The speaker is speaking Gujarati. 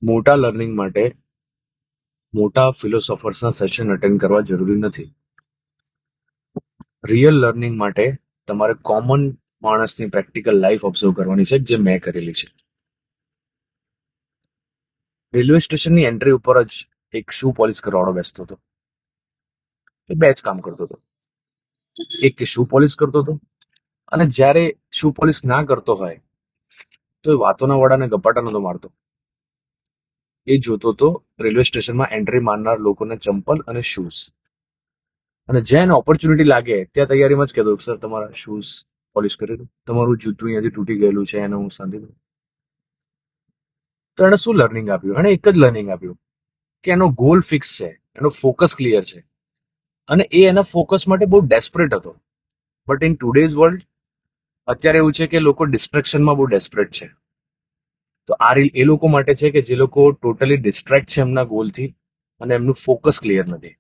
મોટા લર્નિંગ માટે મોટા ફિલોસોફર્સના સેશન અટેન્ડ કરવા જરૂરી નથી. રિયલ લર્નિંગ માટે તમારે કોમન માણસની પ્રેક્ટિકલ લાઈફ ઓબ્ઝર્વ કરવાની છે, જે મેં કરેલી છે. રેલવે સ્ટેશનની એન્ટ્રી ઉપર જ એક શૂ પોલિશ કરવાવાળો બેસતો હતો. એ બે જ કામ કરતો હતો. એક કે શૂ પોલિશ કરતો હતો, અને જ્યારે શૂ પોલિશ ના કરતો હોય તો એ વાતોના વડાને ગપાટા નતો મારતો. એ જોતો હતો રેલવે સ્ટેશનમાં એન્ટ્રી મારનાર લોકોને ચંપલ અને શૂઝ, અને જ્યાં એને ઓપોર્ચ્યુનિટી લાગે ત્યાં તૈયારીમાં જ કહેતો, સર તમારા શૂઝ પોલિશ કરેલું, તમારું જૂતું અહીંયાથી તૂટી ગયેલું છે, એને હું સાંધી દઉં. તો એને શું લર્નિંગ આપ્યું? એને એક જ લર્નિંગ આપ્યું કે એનો ગોલ ફિક્સ છે, એનો ફોકસ ક્લિયર છે, અને એ એના ફોકસ માટે બહુ ડેસ્પરેટ હતો. બટ ઇન ટુડેઝ વર્લ્ડ અત્યારે એવું છે કે લોકો ડિસ્ટ્રેક્શનમાં બહુ ડેસ્પરેટ છે. તો આ રીલ એ લોકો માટે છે કે જે લોકો ટોટલી ડિસ્ટ્રેક્ટ છે એમના ગોલથી, અને એમનું ફોકસ ક્લિયર નથી.